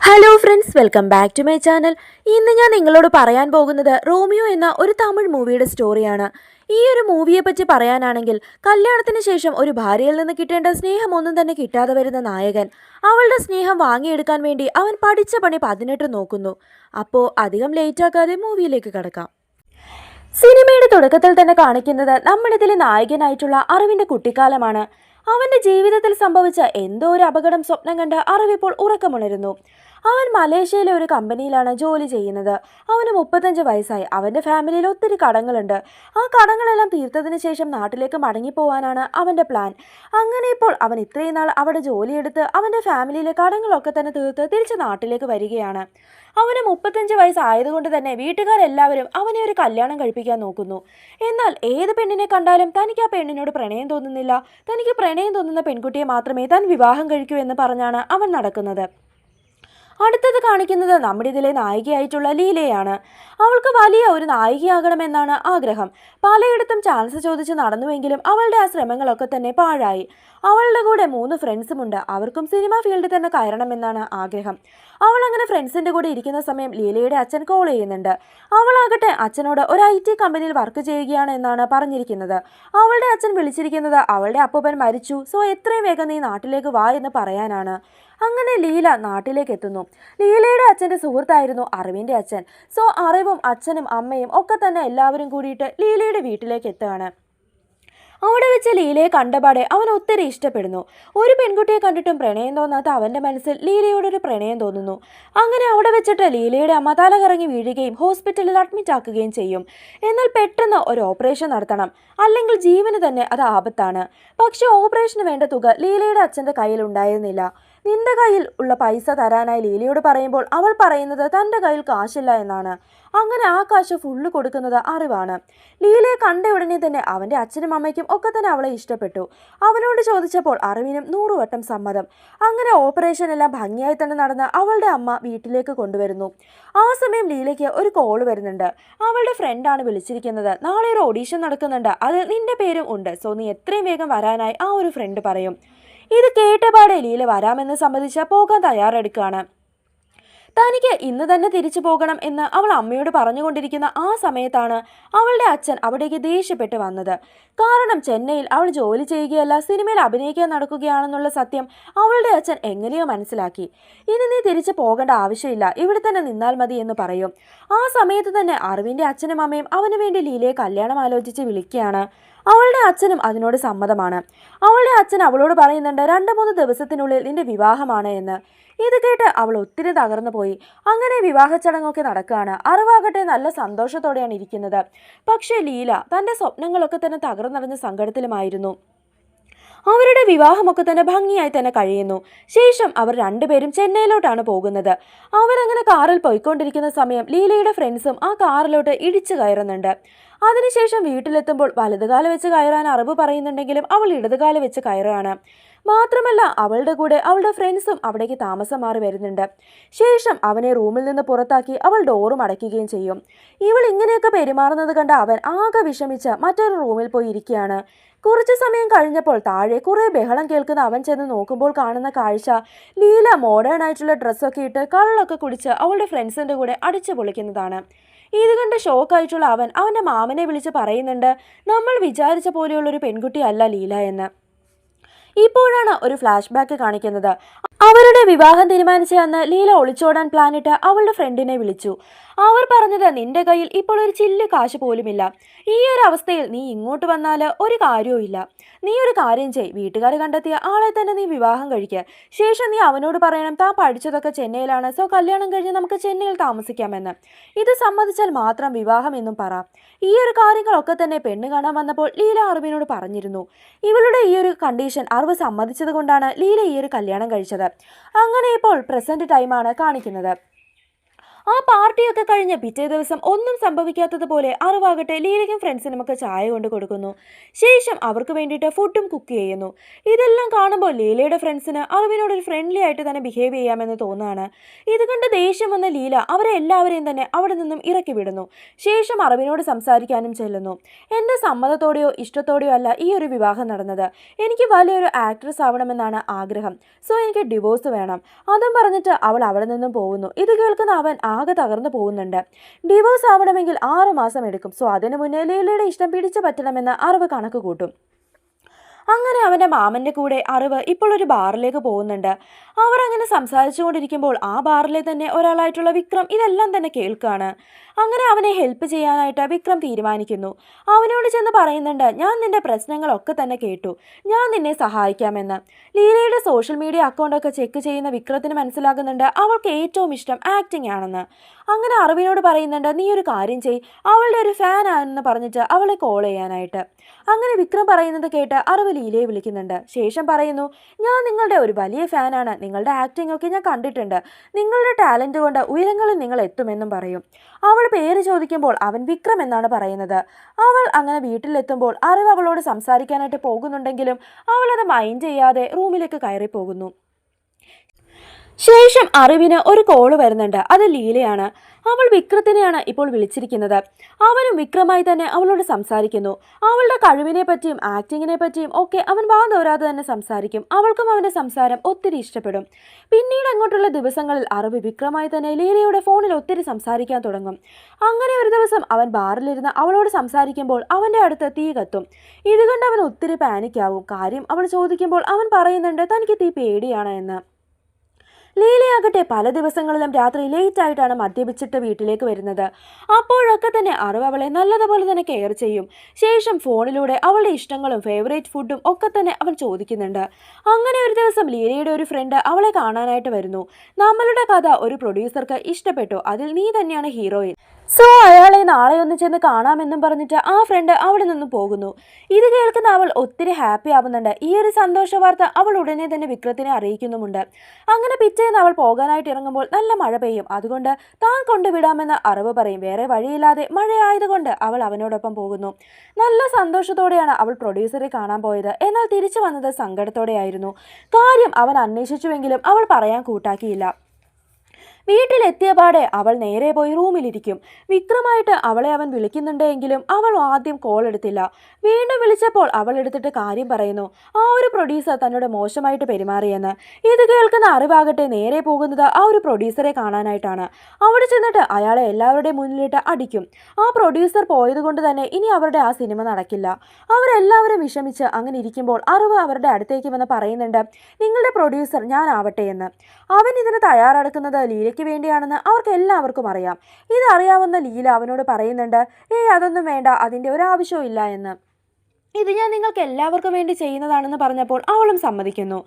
Hello friends, welcome back to my channel. ഇന്ന് ഞാൻ നിങ്ങളോട് പറയാൻ പോകുന്നത് റോമിയോ എന്ന ഒരു തമിഴ് മൂവിയുടെ സ്റ്റോറിയാണ്. ഈ ഒരു മൂവിയെ പറ്റി പറയാനാണെങ്കിൽ, കല്യാണത്തിന് ശേഷം ഒരു ഭാര്യയിൽ നിന്ന് കിട്ടേണ്ട സ്നേഹമൊന്നും തന്നെ കിട്ടാതെ വരുന്ന നായകൻ അവളുടെ സ്നേഹം വാങ്ങിയെടുക്കാൻ വേണ്ടി അവൻ പഠിച്ച പണി 18 നോക്കുന്നു. അപ്പോൾ അധികം ലേറ്റാക്കാതെ മൂവിയിലേക്ക് കടക്കാം. സിനിമയുടെ തുടക്കത്തിൽ തന്നെ കാണിക്കുന്നത് നമ്മളിതിലെ നായകനായിട്ടുള്ള അറിവിന്റെ കുട്ടിക്കാലമാണ്. അവന്റെ ജീവിതത്തിൽ സംഭവിച്ച എന്തോ ഒരു അപകടം സ്വപ്നം കണ്ട് അറിവിപ്പോൾ ഉറക്കമുണരുന്നു. അവൻ മലേഷ്യയിലെ ഒരു കമ്പനിയിലാണ് ജോലി ചെയ്യുന്നത്. അവന് 35 വയസ്സായി. അവന്റെ ഫാമിലിയിൽ ഒത്തിരി കടങ്ങളുണ്ട്. ആ കടങ്ങളെല്ലാം തീർത്തതിന് ശേഷം നാട്ടിലേക്ക് മടങ്ങിപ്പോവാനാണ് അവന്റെ പ്ലാൻ. അങ്ങനെ ഇപ്പോൾ അവൻ ഇത്രയും നാൾ അവിടെ ജോലിയെടുത്ത് അവന്റെ ഫാമിലിയിലെ കടങ്ങളൊക്കെ തന്നെ തീർത്ത് തിരിച്ച് നാട്ടിലേക്ക് വരികയാണ്. അവന് 35 വയസ്സായതുകൊണ്ട് തന്നെ വീട്ടുകാരെല്ലാവരും അവനെ ഒരു കല്യാണം കഴിപ്പിക്കാൻ നോക്കുന്നു. എന്നാൽ ഏത് പെണ്ണിനെ കണ്ടാലും തനിക്ക് ആ പെണ്ണിനോട് പ്രണയം തോന്നുന്നില്ല. തനിക്ക് പ്രണയം തോന്നുന്ന പെൺകുട്ടിയെ മാത്രമേ താൻ വിവാഹം കഴിക്കൂ എന്ന് പറഞ്ഞാണ് അവൻ നടക്കുന്നത്. അടുത്തത് കാണിക്കുന്നത് നമ്മുടെ ഇതിലെ നായികയായിട്ടുള്ള ലീലയാണ്. അവൾക്ക് വലിയ ഒരു നായികയാകണമെന്നാണ് ആഗ്രഹം. പലയിടത്തും ചാൻസ് ചോദിച്ച് നടന്നുവെങ്കിലും അവളുടെ ആ ശ്രമങ്ങളൊക്കെ തന്നെ പാഴായി. അവളുടെ കൂടെ 3 ഫ്രണ്ട്സുമുണ്ട്. അവർക്കും സിനിമ ഫീൽഡിൽ തന്നെ കയറണമെന്നാണ് ആഗ്രഹം. അവൾ അങ്ങനെ ഫ്രണ്ട്സിന്റെ കൂടെ ഇരിക്കുന്ന സമയം ലീലയുടെ അച്ഛൻ കോൾ ചെയ്യുന്നുണ്ട്. അവളാകട്ടെ അച്ഛനോട് ഒരു IT കമ്പനിയിൽ വർക്ക് ചെയ്യുകയാണ് എന്നാണ് പറഞ്ഞിരിക്കുന്നത്. അവളുടെ അച്ഛൻ വിളിച്ചിരിക്കുന്നത് അവളുടെ അപ്പൂപ്പൻ മരിച്ചു, സോ എത്രയും വേഗം നീ നാട്ടിലേക്ക് വാ എന്ന് പറയാനാണ്. അങ്ങനെ ലീല നാട്ടിലേക്ക് എത്തുന്നു. ലീലയുടെ അച്ഛൻ്റെ സുഹൃത്തായിരുന്നു അറിവിൻ്റെ അച്ഛൻ. സോ അറിവും അച്ഛനും അമ്മയും ഒക്കെ തന്നെ എല്ലാവരും കൂടിയിട്ട് ലീലയുടെ വീട്ടിലേക്ക് എത്തുകയാണ്. അവിടെ വെച്ച് ലീലയെ കണ്ടപാടെ അവൻ ഒത്തിരി ഇഷ്ടപ്പെടുന്നു. ഒരു പെൺകുട്ടിയെ കണ്ടിട്ടും പ്രണയം തോന്നാത്ത അവൻ്റെ മനസ്സിൽ ലീലയോടൊരു പ്രണയം തോന്നുന്നു. അങ്ങനെ അവിടെ വെച്ചിട്ട് ലീലയുടെ അമ്മ തലകറങ്ങി വീഴുകയും ഹോസ്പിറ്റലിൽ അഡ്മിറ്റ് ആക്കുകയും ചെയ്യും. എന്നാൽ പെട്ടെന്ന് ഒരു ഓപ്പറേഷൻ നടത്തണം, അല്ലെങ്കിൽ ജീവന് തന്നെ അത് ആപത്താണ്. പക്ഷെ ഓപ്പറേഷന് വേണ്ട തുക ലീലയുടെ അച്ഛൻ്റെ കയ്യിൽ ഉണ്ടായിരുന്നില്ല. നിന്റെ കയ്യിൽ ഉള്ള പൈസ തരാനായി ലീലയോട് പറയുമ്പോൾ അവൾ പറയുന്നത് തൻ്റെ കയ്യിൽ കാശില്ല എന്നാണ്. അങ്ങനെ ആ കാശ് ഫുള്ള് കൊടുക്കുന്നത് അറിവാണ്. ലീലയെ കണ്ട ഉടനെ തന്നെ അവൻ്റെ അച്ഛനും അമ്മയ്ക്കും ഒക്കെ തന്നെ അവളെ ഇഷ്ടപ്പെട്ടു. അവനോട് ചോദിച്ചപ്പോൾ അറിവിനും 100 വട്ടം സമ്മതം. അങ്ങനെ ഓപ്പറേഷൻ എല്ലാം ഭംഗിയായി തന്നെ നടന്ന് അവളുടെ അമ്മ വീട്ടിലേക്ക് കൊണ്ടുവരുന്നു. ആ സമയം ലീലയ്ക്ക് ഒരു കോൾ വരുന്നുണ്ട്. അവളുടെ ഫ്രണ്ടാണ് വിളിച്ചിരിക്കുന്നത്. നാളെ ഒരു ഓഡീഷൻ നടക്കുന്നുണ്ട്, അതിൽ നിന്റെ പേരും ഉണ്ട്. സോ നീ എത്രയും വേഗം വരാനായി ആ ഒരു ഫ്രണ്ട് പറയും. ഇത് കേട്ടപാടെ ലീല വരാമെന്ന് സമ്മതിച്ച് പോകാൻ തയ്യാറെടുക്കുകയാണ്. തനിക്ക് ഇന്ന് തന്നെ തിരിച്ചു പോകണം എന്ന് അവൾ അമ്മയോട് പറഞ്ഞുകൊണ്ടിരിക്കുന്ന ആ സമയത്താണ് അവളുടെ അച്ഛൻ അവിടേക്ക് ദേഷ്യപ്പെട്ട് വന്നത്. കാരണം ചെന്നൈയിൽ അവൾ ജോലി ചെയ്യുകയല്ല, സിനിമയിൽ അഭിനയിക്കാൻ നടക്കുകയാണെന്നുള്ള സത്യം അവളുടെ അച്ഛൻ എങ്ങനെയോ മനസ്സിലാക്കി. ഇനി നീ തിരിച്ചു പോകേണ്ട ആവശ്യമില്ല, ഇവിടെ തന്നെ നിന്നാൽ മതി എന്ന് പറയും. ആ സമയത്ത് തന്നെ അറിവിൻ്റെ അച്ഛനും അമ്മയും അവന് വേണ്ടി ലീലയെ കല്യാണം ആലോചിച്ച് വിളിക്കുകയാണ്. അവളുടെ അച്ഛനും അതിനോട് സമ്മതമാണ്. അവളുടെ അച്ഛൻ അവളോട് പറയുന്നുണ്ട് 2-3 ദിവസത്തിനുള്ളിൽ നിന്റെ വിവാഹമാണ് എന്ന്. ഇത് കേട്ട് അവൾ ഒത്തിരി തകർന്നു പോയി. അങ്ങനെ വിവാഹ ചടങ്ങൊക്കെ നടക്കുകയാണ്. അറിവാകട്ടെ നല്ല സന്തോഷത്തോടെയാണ് ഇരിക്കുന്നത്. പക്ഷേ ലീല തൻ്റെ സ്വപ്നങ്ങളൊക്കെ തന്നെ തകർന്നടഞ്ഞ സങ്കടത്തിലുമായിരുന്നു. അവരുടെ വിവാഹമൊക്കെ തന്നെ ഭംഗിയായി തന്നെ കഴിയുന്നു. ശേഷം അവർ രണ്ടുപേരും ചെന്നൈയിലോട്ടാണ് പോകുന്നത്. അവരങ്ങനെ കാറിൽ പോയിക്കൊണ്ടിരിക്കുന്ന സമയം ലീലയുടെ ഫ്രണ്ട്സും ആ കാറിലോട്ട് ഇടിച്ചു കയറുന്നുണ്ട്. അതിനുശേഷം വീട്ടിലെത്തുമ്പോൾ വലതുകാല വെച്ച് കയറാൻ അറിവ് പറയുന്നുണ്ടെങ്കിലും അവൾ ഇടതുകാല വെച്ച് കയറുകയാണ്. മാത്രമല്ല അവളുടെ കൂടെ അവളുടെ ഫ്രണ്ട്സും അവിടേക്ക് താമസം മാറി വരുന്നുണ്ട്. ശേഷം അവനെ റൂമിൽ നിന്ന് പുറത്താക്കി അവൾ ഡോറും അടയ്ക്കുകയും ചെയ്യും. ഇവൾ ഇങ്ങനെയൊക്കെ പെരുമാറുന്നത് കണ്ട് അവൻ ആകെ വിഷമിച്ച് മറ്റൊരു റൂമിൽ പോയി ഇരിക്കുകയാണ്. കുറച്ചു സമയം കഴിഞ്ഞപ്പോൾ താഴെ കുറെ ബഹളം കേൾക്കുന്ന അവൻ ചെന്ന് നോക്കുമ്പോൾ കാണുന്ന കാഴ്ച ലീല മോഡേൺ ആയിട്ടുള്ള ഡ്രസ്സൊക്കെ ഇട്ട് കള്ളൊക്കെ കുടിച്ച് അവളുടെ ഫ്രണ്ട്സിൻ്റെ കൂടെ അടിച്ചു പൊളിക്കുന്നതാണ്. ഇത് കണ്ട് ഷോക്കായിട്ടുള്ള അവൻ അവൻ്റെ മാമനെ വിളിച്ച് പറയുന്നുണ്ട്, നമ്മൾ വിചാരിച്ച പോലെയുള്ളൊരു പെൺകുട്ടിയല്ല ലീല എന്ന്. ഇപ്പോഴാണ് ഒരു ഫ്ലാഷ് ബാക്ക് കാണിക്കുന്നത്. അവരുടെ വിവാഹം തീരുമാനിച്ച അന്ന് ലീല ഒളിച്ചോടാൻ പ്ലാനിട്ട് അവളുടെ ഫ്രണ്ടിനെ വിളിച്ചു. അവർ പറഞ്ഞത് നിന്റെ കയ്യിൽ ഇപ്പോൾ ഒരു ചില്ല് കാശ് പോലുമില്ല. ഈ ഒരു അവസ്ഥയിൽ നീ ഇങ്ങോട്ട് വന്നാൽ ഒരു കാര്യവും ഇല്ല. നീ ഒരു കാര്യം ചെയ്, വീട്ടുകാർ കണ്ടെത്തിയ ആളെ തന്നെ നീ വിവാഹം കഴിക്കുക. ശേഷം നീ അവനോട് പറയണം താൻ പഠിച്ചതൊക്കെ ചെന്നൈയിലാണ്, സോ കല്യാണം കഴിഞ്ഞ് നമുക്ക് ചെന്നൈയിൽ താമസിക്കാമെന്ന്. ഇത് സമ്മതിച്ചാൽ മാത്രം വിവാഹം എന്നും പറ. ഈ ഒരു കാര്യങ്ങളൊക്കെ തന്നെ പെണ്ണ് കാണാൻ വന്നപ്പോൾ ലീല അറിവിനോട് പറഞ്ഞിരുന്നു. ഇവളുടെ ഈ ഒരു കണ്ടീഷൻ അറിവ് സമ്മതിച്ചത് കൊണ്ടാണ് ലീല ഈ ഒരു കല്യാണം കഴിച്ചത്. അങ്ങനെ ഇപ്പോൾ പ്രസന്റ് ടൈമാണ് കാണിക്കുന്നത്. ആ പാർട്ടിയൊക്കെ കഴിഞ്ഞ് പിറ്റേ ദിവസം ഒന്നും സംഭവിക്കാത്തതുപോലെ അറിവാകട്ടെ ലീലയ്ക്കും ഫ്രണ്ട്സിനുമൊക്കെ ചായ കൊണ്ട് കൊടുക്കുന്നു. ശേഷം അവർക്ക് വേണ്ടിയിട്ട് ഫുഡും കുക്ക് ചെയ്യുന്നു. ഇതെല്ലാം കാണുമ്പോൾ ലീലയുടെ ഫ്രണ്ട്സിന് അറിവിനോട് ഒരു ഫ്രണ്ട്ലി ആയിട്ട് തന്നെ ബിഹേവ് ചെയ്യാമെന്ന് തോന്നുകയാണ്. ഇത് കണ്ട് ദേഷ്യം വന്ന ലീല അവരെ എല്ലാവരെയും തന്നെ അവിടെ നിന്നും ഇറക്കി വിടുന്നു. ശേഷം അറിവിനോട് സംസാരിക്കാനും ചെല്ലുന്നു. എൻ്റെ സമ്മതത്തോടെയോ ഇഷ്ടത്തോടെയോ അല്ല ഈ ഒരു വിവാഹം നടന്നത്. എനിക്ക് വലിയൊരു ആക്ട്രസ് ആവണമെന്നാണ് ആഗ്രഹം. സോ എനിക്ക് ഡിവോഴ്സ് വേണം. അതും പറഞ്ഞിട്ട് അവൾ അവിടെ നിന്നും പോകുന്നു. ഇത് കേൾക്കുന്ന അവൻ ആകെ തകർന്നു പോകുന്നുണ്ട്. ഡിവോഴ്സ് ആവണമെങ്കിൽ 6 മാസം എടുക്കും. സോ അതിനു മുന്നേ ലീലയുടെ ഇഷ്ടം പിടിച്ചു പറ്റണമെന്ന് അറിവ് കണക്ക് കൂട്ടും. അങ്ങനെ അവൻ്റെ മാമൻ്റെ കൂടെ അറിവ് ഇപ്പോൾ ഒരു ബാറിലേക്ക് പോകുന്നുണ്ട്. അവർ അങ്ങനെ സംസാരിച്ചുകൊണ്ടിരിക്കുമ്പോൾ ആ ബാറിലെ തന്നെ ഒരാളായിട്ടുള്ള വിക്രം ഇതെല്ലാം തന്നെ കേൾക്കുകയാണ്. അങ്ങനെ അവനെ ഹെൽപ്പ് ചെയ്യാനായിട്ട് വിക്രം തീരുമാനിക്കുന്നു. അവനോട് ചെന്ന് പറയുന്നുണ്ട്, ഞാൻ നിന്റെ പ്രശ്നങ്ങളൊക്കെ തന്നെ കേട്ടു, ഞാൻ നിന്നെ സഹായിക്കാമെന്ന്. ലീലയുടെ സോഷ്യൽ മീഡിയ അക്കൗണ്ടൊക്കെ ചെക്ക് ചെയ്യുന്ന വിക്രത്തിന് മനസ്സിലാകുന്നുണ്ട് അവൾക്ക് ഏറ്റവും ഇഷ്ടം ആക്ടിങ് ആണെന്ന്. അങ്ങനെ അറിവിനോട് പറയുന്നുണ്ട്, നീ ഒരു കാര്യം ചെയ്, അവളുടെ ഒരു ഫാൻ ആണെന്ന് പറഞ്ഞിട്ട് അവളെ കോൾ ചെയ്യാനായിട്ട്. അങ്ങനെ വിക്രം പറയുന്നത് കേട്ട് അറിവ് ലീലയെ വിളിക്കുന്നുണ്ട്. ശേഷം പറയുന്നു, ഞാൻ നിങ്ങളുടെ ഒരു വലിയ ഫാനാണ്, നിങ്ങളുടെ ആക്ടിംഗ് ഒക്കെ ഞാൻ കണ്ടിട്ടുണ്ട്, നിങ്ങളുടെ ടാലൻറ്റ് കൊണ്ട് ഉയരങ്ങളിൽ നിങ്ങൾ എത്തുമെന്നും പറയും. അവൾ പേര് ചോദിക്കുമ്പോൾ അവൻ വിക്രം എന്നാണ് പറയുന്നത്. അവൾ അങ്ങനെ വീട്ടിലെത്തുമ്പോൾ അറിവ് അവളോട് സംസാരിക്കാനായിട്ട് പോകുന്നുണ്ടെങ്കിലും അവളത് മൈൻഡ് ചെയ്യാതെ റൂമിലേക്ക് കയറി പോകുന്നു. ശേഷം അറിവിന് ഒരു കോള് വരുന്നുണ്ട്. അത് ലീലയാണ്. അവൾ വിക്രത്തിനെയാണ് ഇപ്പോൾ വിളിച്ചിരിക്കുന്നത്. അവനും വിക്രമായി തന്നെ അവളോട് സംസാരിക്കുന്നു. അവളുടെ കഴിവിനെ പറ്റിയും ആക്ടിങ്ങിനെ പറ്റിയും ഒക്കെ അവൻ വാതോരാതെ തന്നെ സംസാരിക്കും. അവൾക്കും അവൻ്റെ സംസാരം ഒത്തിരി ഇഷ്ടപ്പെടും. പിന്നീട് അങ്ങോട്ടുള്ള ദിവസങ്ങളിൽ അറിവ് വിക്രമായി തന്നെ ലീലയുടെ ഫോണിൽ ഒത്തിരി സംസാരിക്കാൻ തുടങ്ങും. അങ്ങനെ ഒരു ദിവസം അവൻ ബാറിലിരുന്ന് അവളോട് സംസാരിക്കുമ്പോൾ അവൻ്റെ അടുത്ത് തീ കത്തും. ഇതുകൊണ്ട് അവൻ ഒത്തിരി പാനിക്കാവും. കാര്യം അവൾ ചോദിക്കുമ്പോൾ അവൻ പറയുന്നുണ്ട് തനിക്ക് തീ പേടിയാണ് എന്ന്. ലീലയാകട്ടെ പല ദിവസങ്ങളിലും രാത്രി ലേറ്റ് ആയിട്ടാണ് മദ്യപിച്ചിട്ട് വീട്ടിലേക്ക് വരുന്നത്. അപ്പോഴൊക്കെ തന്നെ അറിവ് അവളെ നല്ലതുപോലെ തന്നെ കെയർ ചെയ്യും. ശേഷം ഫോണിലൂടെ അവളുടെ ഇഷ്ടങ്ങളും ഫേവറേറ്റ് ഫുഡും ഒക്കെ തന്നെ അവൻ ചോദിക്കുന്നുണ്ട്. അങ്ങനെ ഒരു ദിവസം ലീലയുടെ ഒരു ഫ്രണ്ട് അവളെ കാണാനായിട്ട് വരുന്നു. നമ്മളുടെ കഥ ഒരു പ്രൊഡ്യൂസർക്ക് ഇഷ്ടപ്പെട്ടു, അതിൽ നീ തന്നെയാണ് ഹീറോയിൻ, സോ അയാളെ നാളെ ഒന്ന് ചെന്ന് കാണാമെന്നും പറഞ്ഞിട്ട് ആ ഫ്രണ്ട് അവിടെ നിന്ന് പോകുന്നു. ഇത് കേൾക്കുന്ന അവൾ ഒത്തിരി ഹാപ്പി ആവുന്നുണ്ട്. ഈ ഒരു സന്തോഷ വാർത്ത അവൾ ഉടനെ തന്നെ വിക്രത്തിനെ അറിയിക്കുന്നുമുണ്ട്. അങ്ങനെ പിറ്റേന്ന് അവൾ പോകാനായിട്ട് ഇറങ്ങുമ്പോൾ നല്ല മഴ പെയ്യും. അതുകൊണ്ട് താൻ കൊണ്ടുവിടാമെന്ന് അറിവ് പറയും. വേറെ വഴിയില്ലാതെ മഴയായതുകൊണ്ട് അവൾ അവനോടൊപ്പം പോകുന്നു. നല്ല സന്തോഷത്തോടെയാണ് അവൾ പ്രൊഡ്യൂസറെ കാണാൻ പോയത്. എന്നാൽ തിരിച്ചു വന്നത് സങ്കടത്തോടെയായിരുന്നു. കാര്യം അവൻ അന്വേഷിച്ചുവെങ്കിലും അവൾ പറയാൻ കൂട്ടാക്കിയില്ല. വീട്ടിലെത്തിയ പാടെ അവൾ നേരെ പോയി റൂമിലിരിക്കും. വിക്രമായിട്ട് അവളെ അവൻ വിളിക്കുന്നുണ്ടെങ്കിലും അവൾ ആദ്യം കോൾ എടുത്തില്ല. വീണ്ടും വിളിച്ചപ്പോൾ അവൾ എടുത്തിട്ട് കാര്യം പറയുന്നു, ആ ഒരു പ്രൊഡ്യൂസർ തന്നോട് മോശമായിട്ട് പെരുമാറിയെന്ന്. ഇത് കേൾക്കുന്ന അറിവാകട്ടെ നേരെ പോകുന്നത് ആ ഒരു പ്രൊഡ്യൂസറെ കാണാനായിട്ടാണ്. അവിടെ ചെന്നിട്ട് അയാളെ എല്ലാവരുടെയും മുന്നിലിട്ട് അടിക്കും. ആ പ്രൊഡ്യൂസർ പോയത് കൊണ്ട് തന്നെ ഇനി അവരുടെ ആ സിനിമ നടക്കില്ല. അവരെല്ലാവരും വിഷമിച്ച് അങ്ങനെ ഇരിക്കുമ്പോൾ അറിവ് അവരുടെ അടുത്തേക്ക് വന്ന് പറയുന്നുണ്ട്, നിങ്ങളുടെ പ്രൊഡ്യൂസർ ഞാൻ ആവട്ടെ എന്ന്. അവൻ ഇതിന് തയ്യാറെടുക്കുന്നത് ലീലയ്ക്ക് വേണ്ടിയാണെന്ന് അവർക്ക് എല്ലാവർക്കും അറിയാം. ഇതറിയാവുന്ന ലീല അവനോട് പറയുന്നുണ്ട്, അതൊന്നും വേണ്ട, അതിൻ്റെ ഒരാവശ്യവും ഇല്ല എന്ന്. ഇത് ഞാൻ നിങ്ങൾക്ക് എല്ലാവർക്കും വേണ്ടി ചെയ്യുന്നതാണെന്ന് പറഞ്ഞപ്പോൾ അവളും സമ്മതിക്കുന്നു.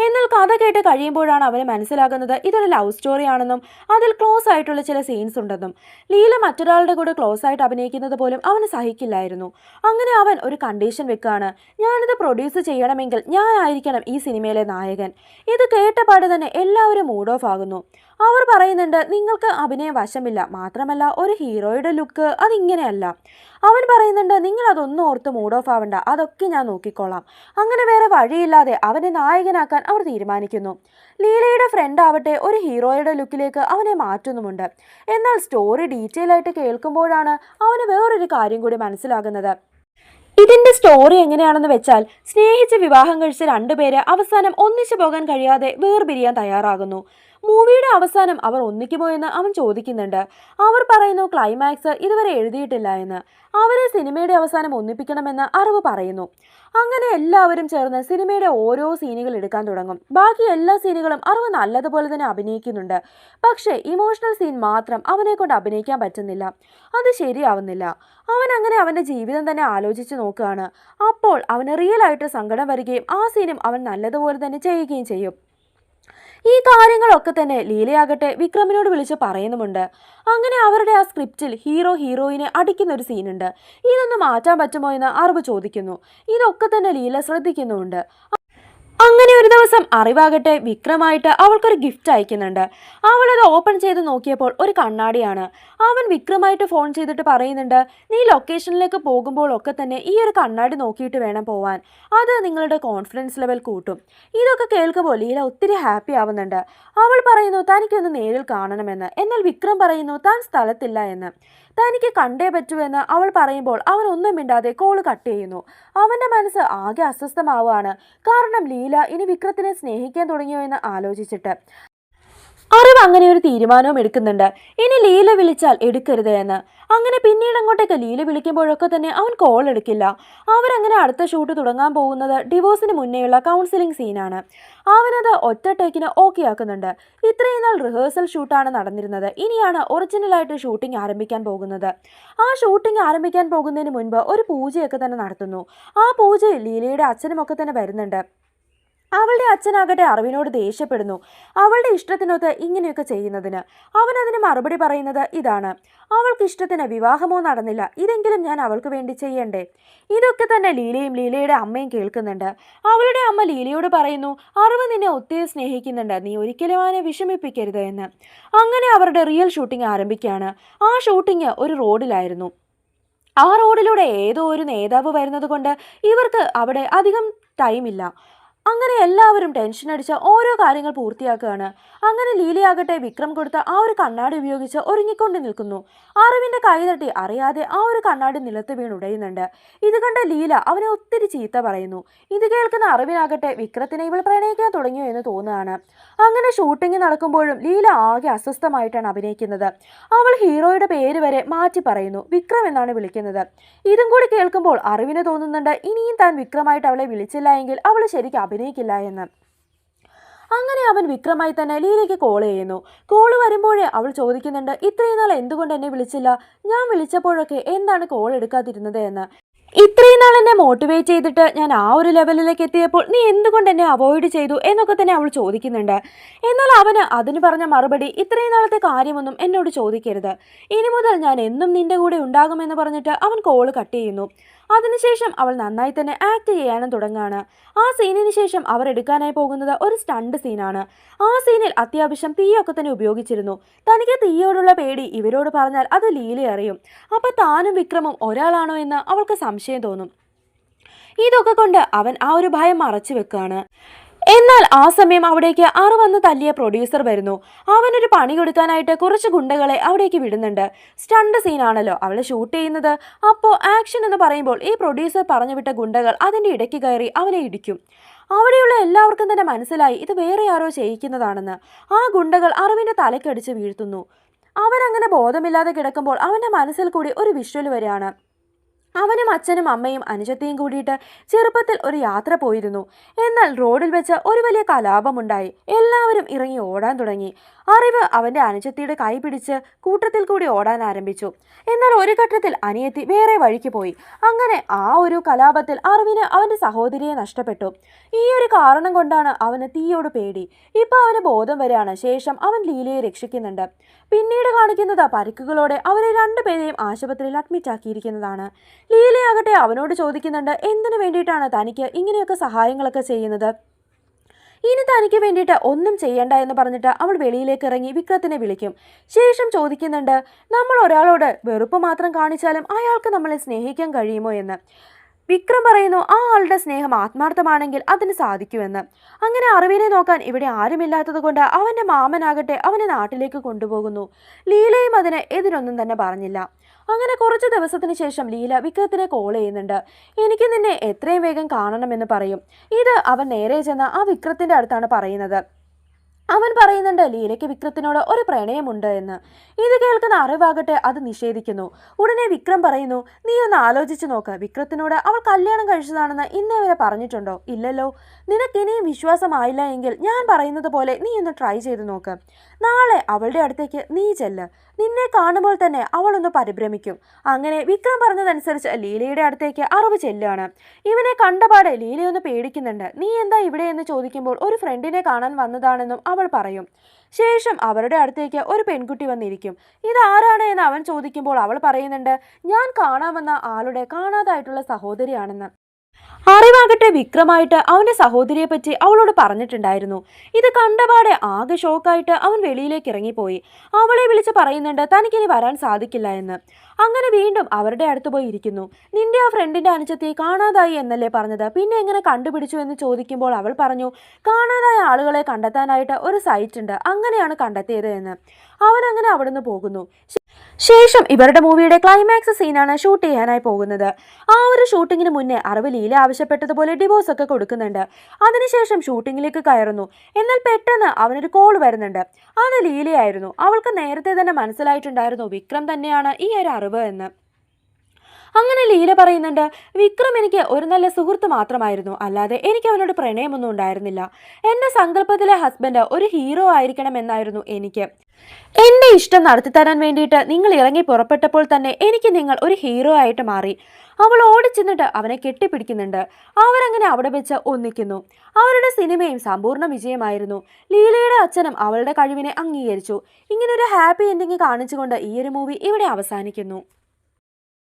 എന്നാൽ കഥ കേട്ട് കഴിയുമ്പോഴാണ് അവന് മനസ്സിലാകുന്നത് ഇതൊരു ലവ് സ്റ്റോറി ആണെന്നും അതിൽ ക്ലോസ് ആയിട്ടുള്ള ചില സീൻസ് ഉണ്ടെന്നും. ലീല മറ്റൊരാളുടെ കൂടെ ക്ലോസ് ആയിട്ട് അഭിനയിക്കുന്നത് പോലും അവന് സഹിക്കില്ലായിരുന്നു. അങ്ങനെ അവൻ ഒരു കണ്ടീഷൻ വെക്കുകയാണ്, ഞാനിത് പ്രൊഡ്യൂസ് ചെയ്യണമെങ്കിൽ ഞാനായിരിക്കണം ഈ സിനിമയിലെ നായകൻ. ഇത് കേട്ടപാട് തന്നെ എല്ലാവരും മൂഡ് ഓഫ് ആകുന്നു. അവർ പറയുന്നുണ്ട്, നിങ്ങൾക്ക് അഭിനയം വശമില്ല, മാത്രമല്ല ഒരു ഹീറോയുടെ ലുക്ക് അതിങ്ങനെയല്ല. അവൻ പറയുന്നുണ്ട്, നിങ്ങൾ അതൊന്നും ഓർത്ത് മൂഡ് ഓഫ് ആവണ്ട, അതൊക്കെ ഞാൻ നോക്കിക്കോളാം. അങ്ങനെ വേറെ വഴിയില്ലാതെ അവനെ നായകനാക്കാൻ അവർ തീരുമാനിക്കുന്നു. ലീലയുടെ ഫ്രണ്ട് ആവട്ടെ ഒരു ഹീറോയുടെ ലുക്കിലേക്ക് അവനെ മാറ്റുന്നുമുണ്ട്. എന്നാൽ സ്റ്റോറി ഡീറ്റെയിൽ ആയിട്ട് കേൾക്കുമ്പോഴാണ് അവന് വേറൊരു കാര്യം കൂടി മനസ്സിലാകുന്നത്. ഇതിന്റെ സ്റ്റോറി എങ്ങനെയാണെന്ന് വെച്ചാൽ, സ്നേഹിച്ച് വിവാഹം കഴിച്ച രണ്ടുപേര് അവസാനം ഒന്നിച്ചു പോകാൻ കഴിയാതെ വേർപിരിയാൻ തയ്യാറാകുന്നു. മൂവിയുടെ അവസാനം അവർ ഒന്നിക്കുമോ എന്ന് അവൻ ചോദിക്കുന്നുണ്ട്. അവർ പറയുന്നു ക്ലൈമാക്സ് ഇതുവരെ എഴുതിയിട്ടില്ല എന്ന്. അവരെ സിനിമയുടെ അവസാനം ഒന്നിപ്പിക്കണമെന്ന് അറിവ് പറയുന്നു. അങ്ങനെ എല്ലാവരും ചേർന്ന് സിനിമയുടെ ഓരോ സീനുകൾ എടുക്കാൻ തുടങ്ങും. ബാക്കി എല്ലാ സീനുകളും അറിവ് നല്ലതുപോലെ തന്നെ അഭിനയിക്കുന്നുണ്ട്. പക്ഷേ ഇമോഷണൽ സീൻ മാത്രം അവനെ കൊണ്ട് അഭിനയിക്കാൻ പറ്റുന്നില്ല. അത് ശരിയാവുന്നില്ല. അവൻ അങ്ങനെ അവൻ്റെ ജീവിതം തന്നെ ആലോചിച്ച് നോക്കുകയാണ്. അപ്പോൾ അവന് റിയൽ ആയിട്ട് സങ്കടം വരികയും ആ സീനും അവൻ നല്ലതുപോലെ തന്നെ ചെയ്യുകയും ചെയ്യും. ഈ കാര്യങ്ങളൊക്കെ തന്നെ ലീലയാകട്ടെ വിക്രമിനോട് വിളിച്ച് പറയുന്നുമുണ്ട്. അങ്ങനെ അവരുടെ ആ സ്ക്രിപ്റ്റിൽ ഹീറോയിനെ അടിക്കുന്ന ഒരു സീനുണ്ട്. ഇതൊന്ന് മാറ്റാൻ പറ്റുമോ എന്ന് അറിവ് ചോദിക്കുന്നു. ഇതൊക്കെ തന്നെ ലീല ശ്രദ്ധിക്കുന്നുമുണ്ട്. അങ്ങനെ ഒരു ദിവസം അറിവാകട്ടെ വിക്രമായിട്ട് അവൾക്കൊരു ഗിഫ്റ്റ് അയക്കുന്നുണ്ട്. അവളത് ഓപ്പൺ ചെയ്ത് നോക്കിയപ്പോൾ ഒരു കണ്ണാടിയാണ്. അവൻ വിക്രമായിട്ട് ഫോൺ ചെയ്തിട്ട് പറയുന്നുണ്ട്, നീ ലൊക്കേഷനിലേക്ക് പോകുമ്പോഴൊക്കെ തന്നെ ഈ ഒരു കണ്ണാടി നോക്കിയിട്ട് വേണം പോവാൻ, അത് നിങ്ങളുടെ കോൺഫിഡൻസ് ലെവൽ കൂട്ടും. ഇതൊക്കെ കേൾക്കുമ്പോൾ ലീല ഒത്തിരി ഹാപ്പി ആവുന്നുണ്ട്. അവൾ പറയുന്നു തനിക്കൊന്ന് നേരിൽ കാണണമെന്ന്. എന്നാൽ വിക്രം പറയുന്നു താൻ സ്ഥലത്തില്ല എന്ന്. തനിക്ക് കണ്ടേ പറ്റൂ എന്ന് അവൾ പറയുമ്പോൾ അവൻ ഒന്നും മിണ്ടാതെ കോള് കട്ട് ചെയ്യുന്നു. അവന്റെ മനസ്സ് ആകെ അസ്വസ്ഥമാവുകയാണ്. കാരണം ലീല ഇനി വിക്രത്തിനെ സ്നേഹിക്കാൻ തുടങ്ങിയോ എന്ന് ആലോചിച്ചിട്ട്. അറിവ് അങ്ങനെ ഒരു തീരുമാനവും എടുക്കുന്നുണ്ട്, ഇനി ലീല വിളിച്ചാൽ എടുക്കരുത് എന്ന്. അങ്ങനെ പിന്നീട് അങ്ങോട്ടേക്ക് ലീല വിളിക്കുമ്പോഴൊക്കെ തന്നെ അവൻ കോൾ എടുക്കില്ല. അവരങ്ങനെ അടുത്ത ഷൂട്ട് തുടങ്ങാൻ പോകുന്നത് ഡിവോഴ്സിന് മുന്നേയുള്ള കൗൺസിലിംഗ് സീനാണ്. അവനത് ഒറ്റ ടേക്കിന് ഓക്കെ ആക്കുന്നുണ്ട്. ഇത്രയും നാൾ റിഹേഴ്സൽ ഷൂട്ടാണ് നടന്നിരുന്നത്. ഇനിയാണ് ഒറിജിനലായിട്ട് ഷൂട്ടിംഗ് ആരംഭിക്കാൻ പോകുന്നത്. ആ ഷൂട്ടിംഗ് ആരംഭിക്കാൻ പോകുന്നതിന് മുൻപ് ഒരു പൂജയൊക്കെ തന്നെ നടത്തുന്നു. ആ പൂജയിൽ ലീലയുടെ അച്ഛനും ഒക്കെ തന്നെ വരുന്നുണ്ട്. അവളുടെ അച്ഛനാകട്ടെ അറിവിനോട് ദേഷ്യപ്പെടുന്നു, അവളുടെ ഇഷ്ടത്തിനൊത്ത് ഇങ്ങനെയൊക്കെ ചെയ്യുന്നതിന്. അവൻ അതിന് മറുപടി പറയുന്നത് ഇതാണ്, അവൾക്ക് ഇഷ്ടത്തിന് വിവാഹമോ നടന്നില്ല, ഇതെങ്കിലും ഞാൻ അവൾക്ക് വേണ്ടി ചെയ്യണ്ടേ. ഇതൊക്കെ തന്നെ ലീലയും ലീലയുടെ അമ്മയും കേൾക്കുന്നുണ്ട്. അവളുടെ അമ്മ ലീലയോട് പറയുന്നു, അറിവ് നിന്നെ ഒത്തിരി സ്നേഹിക്കുന്നുണ്ട്, നീ ഒരിക്കലും അവനെ വിഷമിപ്പിക്കരുത് എന്ന്. അങ്ങനെ അവരുടെ റിയൽ ഷൂട്ടിംഗ് ആരംഭിക്കുകയാണ്. ആ ഷൂട്ടിംഗ് ഒരു റോഡിലായിരുന്നു. ആ റോഡിലൂടെ ഏതോ ഒരു നേതാവ് വരുന്നത് കൊണ്ട് ഇവർക്ക് അവിടെ അധികം ടൈമില്ല. അങ്ങനെ എല്ലാവരും ടെൻഷൻ അടിച്ച് ഓരോ കാര്യങ്ങൾ പൂർത്തിയാക്കുകയാണ്. അങ്ങനെ ലീലയാകട്ടെ വിക്രം കൊടുത്ത ആ ഒരു കണ്ണാടി ഉപയോഗിച്ച് ഒരുങ്ങിക്കൊണ്ട് നിൽക്കുന്നു. അറിവിന്റെ കൈ തട്ടി അറിയാതെ ആ ഒരു കണ്ണാടി നിലത്ത് വീണുടയുന്നുണ്ട്. ഇത് കണ്ട ലീല അവനെ ഒത്തിരി ചീത്ത പറയുന്നു. ഇത് കേൾക്കുന്ന അറിവിനാകട്ടെ വിക്രത്തിനെ ഇവൾ പ്രണയിക്കാൻ തുടങ്ങിയോ എന്ന് തോന്നുകയാണ്. അങ്ങനെ ഷൂട്ടിംഗ് നടക്കുമ്പോഴും ലീല ആകെ അസ്വസ്ഥമായിട്ടാണ് അഭിനയിക്കുന്നത്. അവൾ ഹീറോയുടെ പേര് വരെ മാറ്റി പറയുന്നു, വിക്രം എന്നാണ് വിളിക്കുന്നത്. ഇതും കൂടി കേൾക്കുമ്പോൾ അറിവിന് തോന്നുന്നുണ്ട് ഇനിയും താൻ വിക്രമായിട്ട് അവളെ വിളിച്ചില്ല എങ്കിൽ അവൾ ശരിക്കും അഭിനയിക്കില്ല എന്ന്. അങ്ങനെ അവൻ വിക്രമായി തന്നെ ലീലയ്ക്ക് കോൾ ചെയ്യുന്നു. കോള് വരുമ്പോഴേ അവൾ ചോദിക്കുന്നുണ്ട്, ഇത്രയും നാൾ എന്തുകൊണ്ട് എന്നെ വിളിച്ചില്ല, ഞാൻ വിളിച്ചപ്പോഴൊക്കെ എന്താണ് കോൾ എടുക്കാതിരുന്നത് എന്ന്. ഇത്രയും നാൾ എന്നെ മോട്ടിവേറ്റ് ചെയ്തിട്ട് ഞാൻ ആ ഒരു ലെവലിലേക്ക് എത്തിയപ്പോൾ നീ എന്തുകൊണ്ട് എന്നെ അവോയ്ഡ് ചെയ്തു എന്നൊക്കെ തന്നെ അവൾ ചോദിക്കുന്നുണ്ട്. എന്നാൽ അവന് അതിന് പറഞ്ഞ മറുപടി, ഇത്രയും നാളത്തെ കാര്യമൊന്നും എന്നോട് ചോദിക്കരുത്, ഇനി മുതൽ ഞാൻ എന്നും നിന്റെ കൂടെ ഉണ്ടാകുമെന്ന് പറഞ്ഞിട്ട് അവൻ കോള് കട്ട് ചെയ്യുന്നു. അതിനുശേഷം അവൾ നന്നായി തന്നെ ആക്ട് ചെയ്യാനും തുടങ്ങാണ്. ആ സീനിന് ശേഷം അവർ എടുക്കാനായി പോകുന്നത് ഒരു സ്റ്റണ്ട് സീനാണ്. ആ സീനിൽ അത്യാവശ്യം തീയൊക്കെ തന്നെ ഉപയോഗിച്ചിരുന്നു. തനിക്ക് തീയോടുള്ള പേടി ഇവരോട് പറഞ്ഞാൽ അത് ലീല അറിയും. അപ്പൊ താനും വിക്രമും ഒരാളാണോ എന്ന് അവൾക്ക് സംശയം തോന്നും. ഇതൊക്കെ കൊണ്ട് അവൻ ആ ഒരു ഭയം മറച്ചു വെക്കുകയാണ്. എന്നാൽ ആ സമയം അവിടേക്ക് വന്ന് തല്ലിയ പ്രൊഡ്യൂസർ വരുന്നു. അവനൊരു പണി കൊടുക്കാനായിട്ട് കുറച്ച് ഗുണ്ടകളെ അവിടേക്ക് വിടുന്നുണ്ട്. സ്റ്റണ്ട് സീനാണല്ലോ അവളെ ഷൂട്ട് ചെയ്യുന്നത്. അപ്പോൾ ആക്ഷൻ എന്ന് പറയുമ്പോൾ ഈ പ്രൊഡ്യൂസർ പറഞ്ഞു വിട്ട ഗുണ്ടകൾ അതിൻ്റെ ഇടയ്ക്ക് കയറി അവനെ ഇടിക്കും. അവിടെയുള്ള എല്ലാവർക്കും തന്നെ മനസ്സിലായി ഇത് വേറെ ആരോ ചെയ്യിക്കുന്നതാണെന്ന്. ആ ഗുണ്ടകൾ അറിവിൻ്റെ തലക്കടിച്ച് വീഴ്ത്തുന്നു. അവനങ്ങനെ ബോധമില്ലാതെ കിടക്കുമ്പോൾ അവൻ്റെ മനസ്സിൽ കൂടി ഒരു വിഷ്വൽ വരികയാണ്. അവനും അച്ഛനും അമ്മയും അനുജത്തെയും കൂടിയിട്ട് ചെറുപ്പത്തിൽ ഒരു യാത്ര പോയിരുന്നു. എന്നാൽ റോഡിൽ വെച്ച് ഒരു വലിയ കലാപമുണ്ടായി. എല്ലാവരും ഇറങ്ങി ഓടാൻ തുടങ്ങി. അറിവ് അവൻ്റെ അനുജത്തിയുടെ കൈ പിടിച്ച് കൂട്ടത്തിൽ കൂടി ഓടാൻ ആരംഭിച്ചു. എന്നാൽ ഒരു ഘട്ടത്തിൽ അനിയത്തി വേറെ വഴിക്ക് പോയി. അങ്ങനെ ആ ഒരു കലാപത്തിൽ അറിവിന് അവൻ്റെ സഹോദരിയെ നഷ്ടപ്പെട്ടു. ഈ ഒരു കാരണം കൊണ്ടാണ് അവന് തീയോട് പേടി. ഇപ്പൊ അവന് ബോധം വരെയാണ്. ശേഷം അവൻ ലീലയെ രക്ഷിക്കുന്നുണ്ട്. പിന്നീട് കാണിക്കുന്നത് പരിക്കുകളോടെ അവരെ രണ്ടുപേരെയും ആശുപത്രിയിൽ അഡ്മിറ്റ് ആക്കിയിരിക്കുന്നതാണ്. ലീലയാകട്ടെ അവനോട് ചോദിക്കുന്നുണ്ട് എന്തിനു വേണ്ടിയിട്ടാണ് തനിക്ക് ഇങ്ങനെയൊക്കെ സഹായങ്ങളൊക്കെ ചെയ്യുന്നത്. ഇനി തനിക്ക് വേണ്ടിയിട്ട് ഒന്നും ചെയ്യണ്ട എന്ന് പറഞ്ഞിട്ട് അവൾ വെളിയിലേക്ക് ഇറങ്ങി വിക്രത്തിനെ വിളിക്കും. ശേഷം ചോദിക്കുന്നുണ്ട്, നമ്മൾ ഒരാളോട് വെറുപ്പ് മാത്രം കാണിച്ചാലും അയാൾക്ക് നമ്മളെ സ്നേഹിക്കാൻ കഴിയുമോ എന്ന്. വിക്രം പറയുന്നു ആ ആളുടെ സ്നേഹം ആത്മാർത്ഥമാണെങ്കിൽ അതിന് സാധിക്കുമെന്ന്. അങ്ങനെ അറിവിനെ നോക്കാൻ ഇവിടെ ആരുമില്ലാത്തത് കൊണ്ട് അവൻ്റെ മാമനാകട്ടെ അവനെ നാട്ടിലേക്ക് കൊണ്ടുപോകുന്നു. ലീലയും അതിന് എതിരൊന്നും തന്നെ പറഞ്ഞില്ല. അങ്ങനെ കുറച്ച് ദിവസത്തിന് ശേഷം ലീല വിക്രത്തിനെ കോൾ ചെയ്യുന്നുണ്ട്. എനിക്ക് നിന്നെ എത്രയും വേഗം കാണണമെന്ന് പറയും. ഇത് അവൻ നേരെ ചെന്ന് ആ വിക്രത്തിൻ്റെ അടുത്താണ് പറയുന്നത്. അവൻ പറയുന്നുണ്ട് ലീലയ്ക്ക് വിക്രത്തിനോട് ഒരു പ്രണയമുണ്ട് എന്ന്. ഇത് കേൾക്കുന്ന അറിവാകട്ടെ അത് നിഷേധിക്കുന്നു. ഉടനെ വിക്രം പറയുന്നു, നീ ഒന്ന് ആലോചിച്ച് നോക്ക്, വിക്രത്തിനോട് അവൾ കല്യാണം കഴിച്ചതാണെന്ന് ഇന്നേ വരെ പറഞ്ഞിട്ടുണ്ടോ? ഇല്ലല്ലോ. നിനക്കിനിയും വിശ്വാസമായില്ല എങ്കിൽ ഞാൻ പറയുന്നത് പോലെ നീ ഒന്ന് ട്രൈ ചെയ്ത് നോക്ക്. നാളെ അവളുടെ അടുത്തേക്ക് നീ ചെല്ല്. നിന്നെ കാണുമ്പോൾ തന്നെ അവളൊന്ന് പരിഭ്രമിക്കും. അങ്ങനെ വിക്രം പറഞ്ഞതനുസരിച്ച് ലീലയുടെ അടുത്തേക്ക് അറിവ് ചെല്ലുകയാണ്. ഇവനെ കണ്ടപാടെ ലീലയൊന്ന് പേടിക്കുന്നുണ്ട്. നീ എന്താ ഇവിടെ എന്ന് ചോദിക്കുമ്പോൾ ഒരു ഫ്രണ്ടിനെ കാണാൻ വന്നതാണെന്നും അവൾ പറയും. ശേഷം അവരുടെ അടുത്തേക്ക് ഒരു പെൺകുട്ടി വന്നിരിക്കും. ഇതാരാണ് എന്ന് അവൻ ചോദിക്കുമ്പോൾ അവൾ പറയുന്നുണ്ട്, ഞാൻ കാണാമെന്ന ആളുടെ കാണാതായിട്ടുള്ള സഹോദരിയാണെന്ന്. അറിവാകട്ടെ വിക്രമായിട്ട് അവന്റെ സഹോദരിയെ പറ്റി അവളോട് പറഞ്ഞിട്ടുണ്ടായിരുന്നു. ഇത് കണ്ടപാടെ ആകെ ഷോക്കായിട്ട് അവൻ വെളിയിലേക്ക് ഇറങ്ങിപ്പോയി. അവളെ വിളിച്ച് പറയുന്നുണ്ട് തനിക്കിനി വരാൻ സാധിക്കില്ല എന്ന്. അങ്ങനെ വീണ്ടും അവരുടെ അടുത്ത് പോയി ഇരിക്കുന്നു. നിന്റെ ആ ഫ്രണ്ടിന്റെ അനുജത്തിയെ കാണാതായി എന്നല്ലേ പറഞ്ഞത്, പിന്നെ എങ്ങനെ കണ്ടുപിടിച്ചു എന്ന് ചോദിക്കുമ്പോൾ അവൾ പറഞ്ഞു, കാണാതായ ആളുകളെ കണ്ടെത്താനായിട്ട് ഒരു സൈറ്റ് ഉണ്ട്, അങ്ങനെയാണ് കണ്ടെത്തിയത് എന്ന്. അവനങ്ങനെ അവിടുന്ന് പോകുന്നു. ശേഷം ഇവരുടെ മൂവിയുടെ ക്ലൈമാക്സ് സീനാണ് ഷൂട്ട് ചെയ്യാനായി പോകുന്നത്. ആ ഒരു ഷൂട്ടിങ്ങിന് മുന്നേ അറിവ് ലീല ആവശ്യപ്പെട്ടതുപോലെ ഡിവോഴ്സ് ഒക്കെ കൊടുക്കുന്നുണ്ട്. അതിനുശേഷം ഷൂട്ടിങ്ങിലേക്ക് കയറുന്നു. എന്നാൽ പെട്ടെന്ന് അവനൊരു കോൾ വരുന്നുണ്ട്. അത് ലീലയായിരുന്നു. അവൾക്ക് നേരത്തെ തന്നെ മനസ്സിലായിട്ടുണ്ടായിരുന്നു വിക്രം തന്നെയാണ് ഈ ഒരു അറിവ് എന്ന്. അങ്ങനെ ലീല പറയുന്നുണ്ട്, വിക്രം എനിക്ക് ഒരു നല്ല സുഹൃത്ത് മാത്രമായിരുന്നു, അല്ലാതെ എനിക്ക് അവനോട് പ്രണയമൊന്നും ഉണ്ടായിരുന്നില്ല. എൻ്റെ സങ്കല്പത്തിലെ ഹസ്ബൻഡ് ഒരു ഹീറോ ആയിരിക്കണം എന്നായിരുന്നു എനിക്ക്. എൻ്റെ ഇഷ്ടം നടത്തിത്തരാൻ വേണ്ടിയിട്ട് നിങ്ങൾ ഇറങ്ങി പുറപ്പെട്ടപ്പോൾ തന്നെ എനിക്ക് നിങ്ങൾ ഒരു ഹീറോ ആയിട്ട് മാറി. അവൾ ഓടിച്ചെന്നിട്ട് അവനെ കെട്ടിപ്പിടിക്കുന്നുണ്ട്. അവരങ്ങനെ അവിടെ വെച്ച് ഒന്നിക്കുന്നു. അവരുടെ സിനിമയും സമ്പൂർണ്ണ വിജയമായിരുന്നു. ലീലയുടെ അച്ഛനും അവളുടെ കഴിവിനെ അംഗീകരിച്ചു. ഇങ്ങനൊരു ഹാപ്പി എൻഡിങ് കാണിച്ചുകൊണ്ട് ഈ ഒരു മൂവി ഇവിടെ അവസാനിക്കുന്നു.